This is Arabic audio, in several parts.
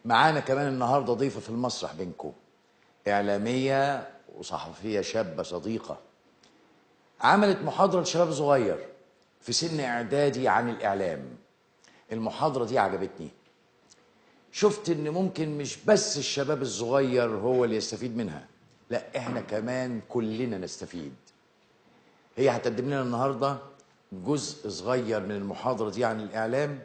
معانا كمان النهارده ضيفه في المسرح بينكم، اعلاميه وصحفيه شابه صديقه، عملت محاضره لشباب صغير في سن اعدادي عن الاعلام. المحاضره دي عجبتني، شفت ان ممكن مش بس الشباب الصغير هو اللي يستفيد منها، لا احنا كمان كلنا نستفيد. هي هتقدم لنا النهارده جزء صغير من المحاضره دي عن الاعلام،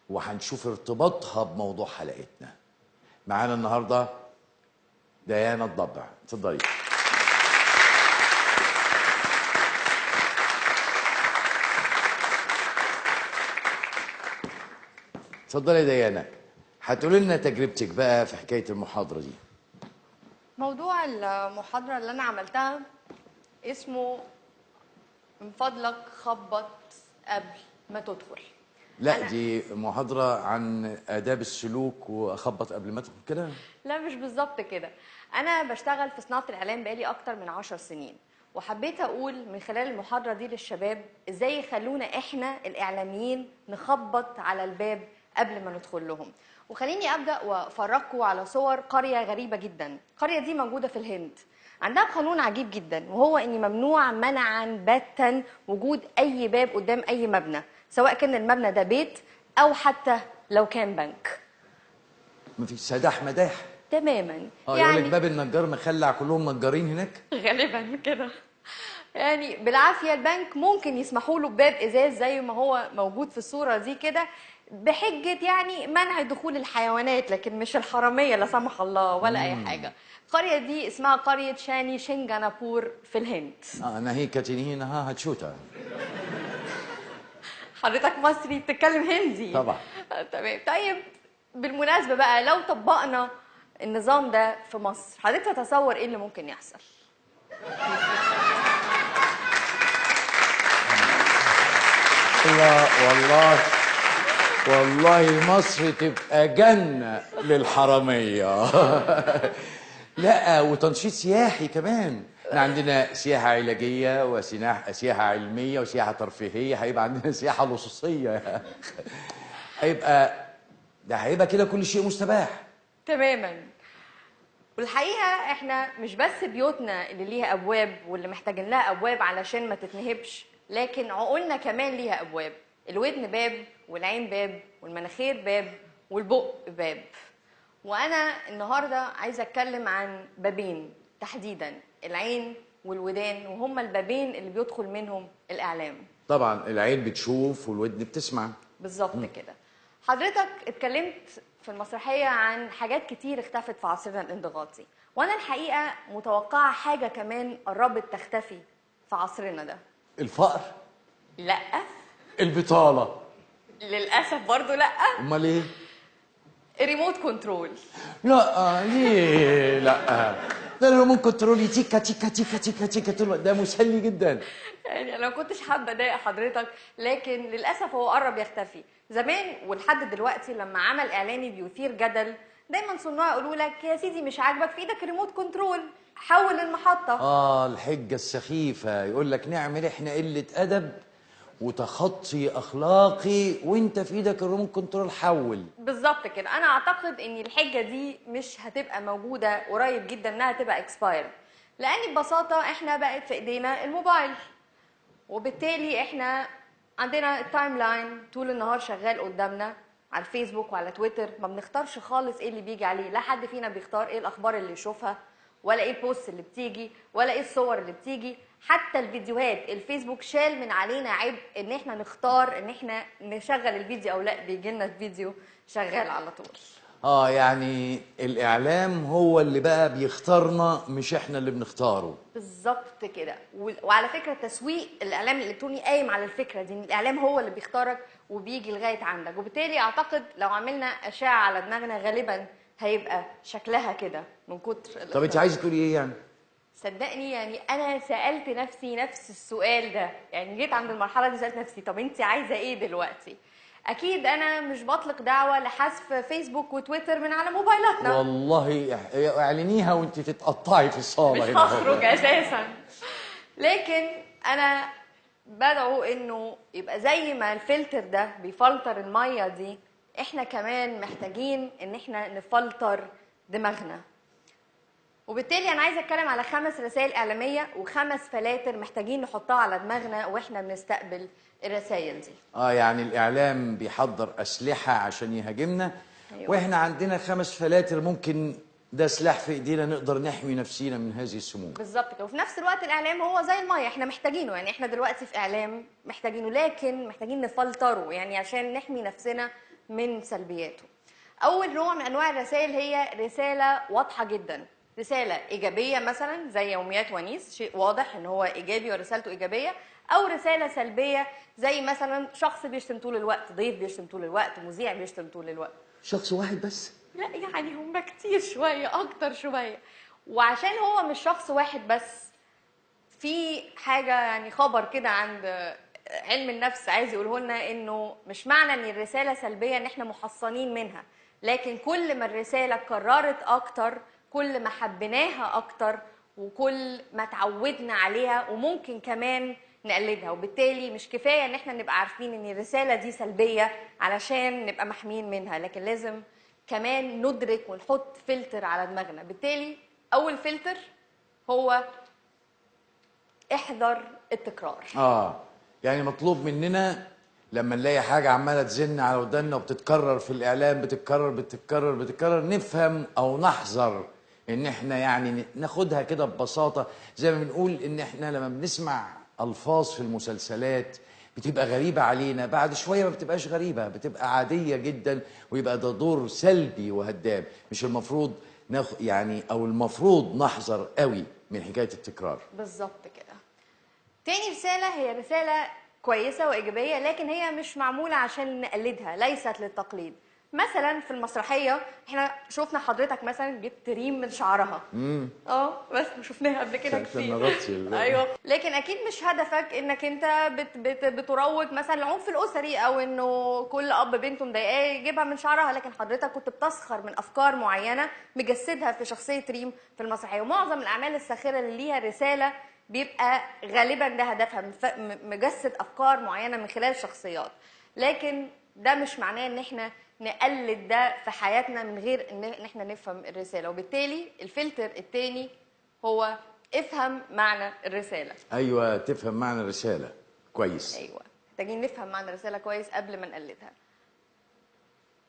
وهنشوف ارتباطها بموضوع حلقتنا. معانا النهارده ديانا الضبع، اتفضلي. اتفضلي يا ديانا، هتقولي لنا تجربتك بقى في حكايه المحاضره دي. موضوع المحاضرة اللي أنا عملتها اسمه من فضلك خبط قبل ما تدخل. لا دي محاضره عن آداب السلوك واخبط قبل ما ادخل كده. لا مش بالظبط كده. أنا بشتغل في صناعة الإعلام بقالي أكتر من 10 سنين، وحبيت أقول من خلال المحاضرة دي للشباب إزاي يخلونا إحنا الإعلاميين نخبط على الباب قبل ما ندخل لهم. وخليني أبدأ وأفرجكم على صور قرية غريبة جدا. القرية دي موجودة في الهند، عندها قانون عجيب جدا، وهو ان ممنوع منعا باتا وجود اي باب قدام اي مبنى، سواء كان المبنى ده بيت او حتى لو كان بنك. مفيش سداح مداح تماما. يقول لك باب النجار مخلع كلهم نجارين هناك. غالبا كده. يعني بالعافيه البنك ممكن يسمحوا له بباب ازاز زي ما هو موجود في الصوره دي كده، بحجه يعني منع دخول الحيوانات، لكن مش الحراميه لا سمح الله ولا اي حاجه. القريه دي اسمها قريه شاني شنغانابور في الهند. انا هي كاتينين ها هتشوتها. حضرتك مصري بتتكلم هندي طبعا. تمام. طيب بالمناسبه بقى، لو طبقنا النظام ده في مصر حضرتك تتصور ايه اللي ممكن يحصل؟ والله مصر تبقى جنة للحرامية. لا وتنشيط سياحي كمان، احنا عندنا سياحة علاجية وسياحة علمية وسياحة ترفيهية، هيبقى عندنا سياحة لصوصية. هيبقى كده كل شيء مستباح تماما. والحقيقه احنا مش بس بيوتنا اللي ليها ابواب واللي محتاجين لها ابواب علشان ما تتنهبش، لكن عقولنا كمان ليها ابواب. الودن باب، والعين باب، والمناخير باب، والبق باب. وانا النهارده عايزه اتكلم عن بابين تحديدا، العين والودان، وهما البابين اللي بيدخل منهم الاعلام. طبعا العين بتشوف والودن بتسمع. بالظبط كده. حضرتك اتكلمت في المسرحيه عن حاجات كتير اختفت في عصرنا الانضغاطي، وانا الحقيقه متوقعه حاجه كمان قربت تختفي في عصرنا ده. الفقر؟ لا. البطاله؟ للاسف برضو لا. امال ايه؟ الريموت كنترول. لا ليه لا؟ ده الريموت كنترول تيكا تيكا تيكا تيكا تيكا، ده مسلي جدا. يعني انا ما كنتش حابه اضايق حضرتك، لكن للاسف هو قرب يختفي. زمان ولحد دلوقتي لما عمل اعلاني بيثير جدل، دايما صناع يقولوا لك يا سيدي مش عاجبك في ايدك ريموت كنترول، حول المحطه. الحجه السخيفه، يقول لك نعمل احنا قله ادب وتخطي اخلاقي وانت في ايدك الريموت كنترول، حول. بالظبط كده. انا اعتقد ان الحجه دي مش هتبقى موجوده قريب جدا انها تبقى اكسبايرد، لان ببساطه احنا بقت في ايدينا الموبايل، وبالتالي احنا عندنا التايم لاين طول النهار شغال قدامنا على الفيسبوك وعلى تويتر. ما بنختارش خالص ايه اللي بيجي عليه، لا حد فينا بيختار ايه الاخبار اللي يشوفها، ولا ايه البوست اللي بتيجي، ولا ايه الصور اللي بتيجي، حتى الفيديوهات. الفيسبوك شال من علينا عبء ان احنا نختار ان احنا نشغل الفيديو او لا، بيجي لنا الفيديو شغال على طول. يعني الاعلام هو اللي بقى بيختارنا مش احنا اللي بنختاره. بالظبط كده. وعلى فكره تسويق الاعلام الالكتروني قايم على الفكره دي، ان الاعلام هو اللي بيختارك وبيجي لغايه عندك. وبالتالي اعتقد لو عملنا اشعه على دماغنا غالبا هيبقى شكلها كده من كتر. طب انت عايزه تقولي ايه يعني؟ صدقني يعني انا سالت نفسي نفس السؤال ده، يعني جيت عند المرحله دي سالت نفسي طب انت عايزه ايه دلوقتي؟ اكيد انا مش بطلق دعوه لحذف فيسبوك وتويتر من على موبايلاتنا. والله اعلنيها وانت تتقطعي في الصاله. مش هخرج اساسا. لكن انا بدعو انه يبقى زي ما الفلتر ده بيفلتر الميه دي احنا كمان محتاجين ان احنا نفلتر دماغنا. وبالتالي انا عايزه اتكلم على 5 رسائل اعلاميه و5 فلاتر محتاجين نحطها على دماغنا واحنا بنستقبل الرسائل دي. يعني الاعلام بيحضر اسلحه عشان يهاجمنا. أيوة. واحنا عندنا 5 فلاتر ممكن ده سلاح في ايدينا نقدر نحمي نفسينا من هذه السموم. بالظبط كده. وفي نفس الوقت الاعلام هو زي الميه، احنا محتاجينه، يعني احنا دلوقتي في اعلام محتاجينه، لكن محتاجين نفلتره يعني عشان نحمي نفسنا من سلبياته. اول نوع من انواع الرسائل هي رساله واضحه جدا، رساله ايجابيه مثلا زي يوميات ونيس، شيء واضح ان هو ايجابي ورسالته ايجابيه، او رساله سلبيه زي مثلا شخص بيشتم طول الوقت، ضيف بيشتم طول الوقت، مذيع بيشتم طول الوقت. شخص واحد بس؟ لا يعني هم كتير شويه، اكتر شويه. وعشان هو مش شخص واحد بس، في حاجه يعني خبر كده عند علم النفس عايز يقوله لنا، انه مش معنى ان الرساله سلبيه ان احنا محصنين منها، لكن كل ما الرساله اتكررت اكتر كل ما حبيناها اكتر وكل ما اتعودنا عليها وممكن كمان نقلدها. وبالتالي مش كفايه ان احنا نبقى عارفين ان الرساله دي سلبيه علشان نبقى محميين منها، لكن لازم كمان ندرك ونحط فلتر على دماغنا. بالتالي اول فلتر هو احذر التكرار. يعني مطلوب مننا لما نلاقي حاجة عمالة تزن على ودنا وبتتكرر في الإعلام، بتتكرر، نفهم أو نحذر إن إحنا يعني ناخدها كده ببساطة. زي ما بنقول إن إحنا لما بنسمع ألفاظ في المسلسلات بتبقى غريبة علينا، بعد شوية ما بتبقاش غريبة، بتبقى عادية جدا، ويبقى ده دور سلبي وهدام. مش المفروض يعني أو المفروض نحذر قوي من حكاية التكرار. بالظبط كده. تاني رسالة هي رسالة كويسة وإيجابية، لكن هي مش معمولة عشان نقلدها، ليست للتقليد. مثلا في المسرحية احنا شفنا حضرتك مثلا جبت ريم من شعرها. بس شفناها قبل كده كتير. ايوه، لكن اكيد مش هدفك انك انت بتروج مثلا العنف الاسري، او انه كل اب بنته مضايقاه يجيبها من شعرها، لكن حضرتك كنت بتسخر من افكار معينة مجسدها في شخصية ريم في المسرحية. ومعظم الاعمال الساخرة اللي ليها رسالة بيبقى غالبا ده هدفها، مجسد افكار معينه من خلال شخصيات، لكن ده مش معناه ان احنا نقلد ده في حياتنا من غير ان احنا نفهم الرساله. وبالتالي الفلتر الثاني هو افهم معنى الرساله. ايوه، تفهم معنى الرساله كويس. ايوه، محتاجين نفهم معنى الرساله كويس قبل ما نقلدها.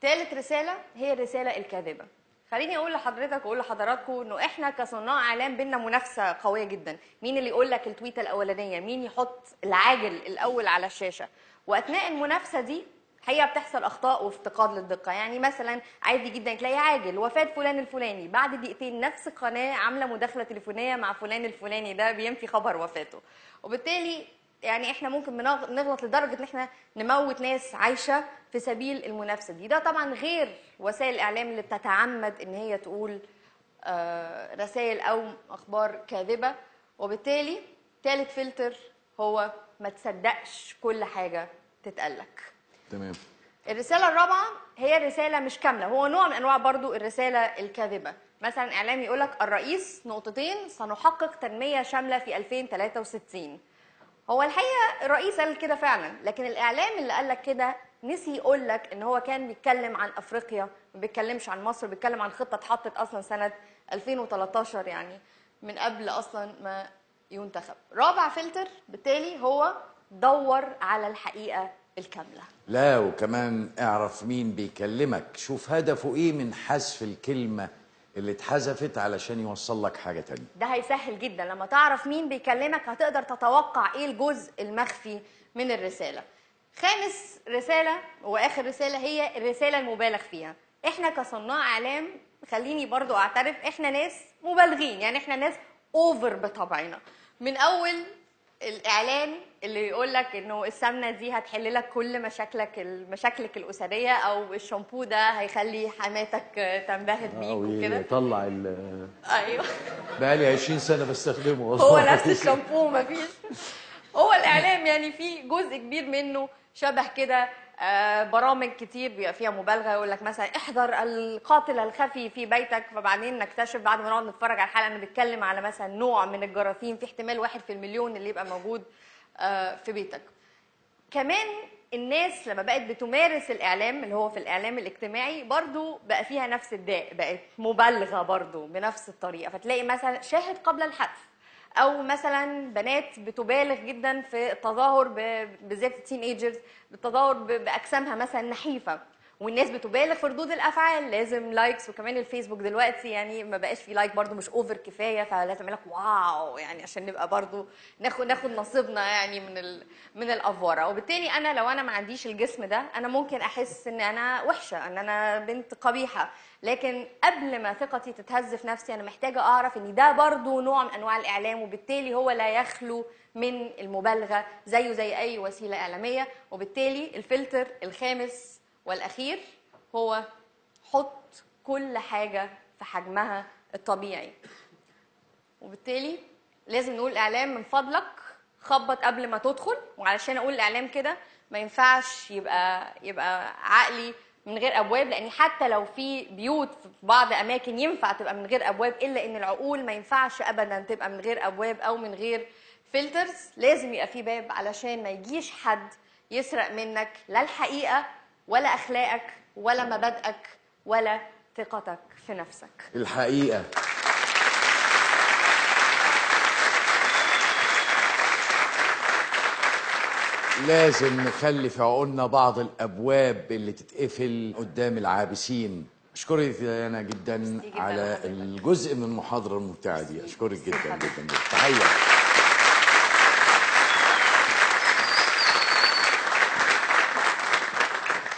ثالث رساله هي الرساله الكاذبه. خليني اقول لحضرتك واقول لحضراتكم انه احنا كصناع اعلام بينا منافسه قويه جدا، مين اللي يقول لك التويته الاولانيه، مين يحط العاجل الاول على الشاشه. واثناء المنافسه دي حقيقه بتحصل اخطاء وافتقاد للدقه. يعني مثلا عادي جدا تلاقي عاجل وفاه فلان الفلاني، بعد دقيقتين نفس القناه عامله مداخله تليفونيه مع فلان الفلاني ده بينفي خبر وفاته. وبالتالي يعني احنا ممكن نغلط لدرجه ان احنا نموت ناس عايشه في سبيل المنافسه دي. ده طبعا غير وسائل الاعلام اللي بتتعمد ان هي تقول رسائل او اخبار كاذبه. وبالتالي ثالث فلتر هو ما تصدقش كل حاجه تتقالك. تمام. الرساله الرابعه هي رساله مش كامله، هو نوع من انواع برضو الرساله الكاذبه. مثلا اعلام يقول لك الرئيس نقطتين سنحقق تنميه شامله في 2063. هو الحقيقه الرئيس قال كده فعلا، لكن الاعلام اللي قال لك كده نسي يقول لك ان هو كان بيتكلم عن افريقيا، ما بيتكلمش عن مصر، بيتكلم عن خطه اتحطت اصلا سنه 2013، يعني من قبل اصلا ما ينتخب. رابع فلتر بالتالي هو دور على الحقيقه الكامله. لا، وكمان اعرف مين بيكلمك، شوف هدفه ايه من حذف الكلمه اللي اتحذفت علشان يوصل لك حاجه تانية. ده هيسهل جدا لما تعرف مين بيكلمك، هتقدر تتوقع ايه الجزء المخفي من الرساله. خامس رساله واخر رساله هي الرساله المبالغ فيها. احنا كصناع اعلام خليني برضو اعترف احنا ناس مبالغين، يعني احنا ناس اوفر بطبعنا. من اول الاعلان اللي يقول لك انه السمنه دي هتحل لك كل مشاكلك الاسريه، او الشامبو ده هيخلي حماتك تنبهر بيك وكده. طلع ايوه، بقالي 20 سنه بستخدمه هو نفس الشامبو مفيش. هو الاعلام يعني في جزء كبير منه شبه كده. برامج كتير بيبقى فيها مبالغه، يقول لك مثلا احذر القاتل الخفي في بيتك، فبعدين نكتشف بعد ما نقعد نتفرج على الحلقه انه بيتكلم على مثلا نوع من الجراثيم في احتمال 1 في المليون اللي يبقى موجود في بيتك. كمان الناس لما بقت بتمارس الاعلام اللي هو في الاعلام الاجتماعي برضو بقى فيها نفس الداء، بقت مبالغه برضو بنفس الطريقه. فتلاقي مثلا شاهد قبل الحذف، او مثلا بنات بتبالغ جدا في التظاهر بالذات التين ايجرز بالتظاهر باجسامها مثلا نحيفه، والناس بتبالغ في ردود الافعال، لازم لايكس. وكمان الفيسبوك دلوقتي يعني ما بقاش فيه لايك برضو، مش اوفر كفايه، فلازم يقول لك واو يعني عشان نبقى برضو ناخد نصيبنا يعني من الافوره. وبالتالي انا لو انا ما عنديش الجسم ده انا ممكن احس ان انا وحشه، ان انا بنت قبيحه، لكن قبل ما ثقتي تتهز في نفسي انا محتاجه اعرف ان ده برضو نوع من انواع الاعلام، وبالتالي هو لا يخلو من المبالغه زيه زي اي وسيله اعلاميه. وبالتالي الفلتر الخامس والاخير هو حط كل حاجه في حجمها الطبيعي. وبالتالي لازم نقول اعلام من فضلك خبط قبل ما تدخل. وعلشان اقول الاعلام كده ما ينفعش يبقى عقلي من غير ابواب، لان حتى لو في بيوت في بعض اماكن ينفع تبقى من غير ابواب، الا ان العقول ما ينفعش ابدا تبقى من غير ابواب او من غير فلترز. لازم يبقى في باب علشان ما يجيش حد يسرق منك لا الحقيقه ولا اخلاقك ولا مبادئك ولا ثقتك في نفسك. الحقيقه لازم نخلي في عقولنا بعض الابواب اللي تتقفل قدام العابسين. اشكرك انا جدا على الجزء من المحاضره الممتعه دي، اشكرك جدا جدا. تحيه.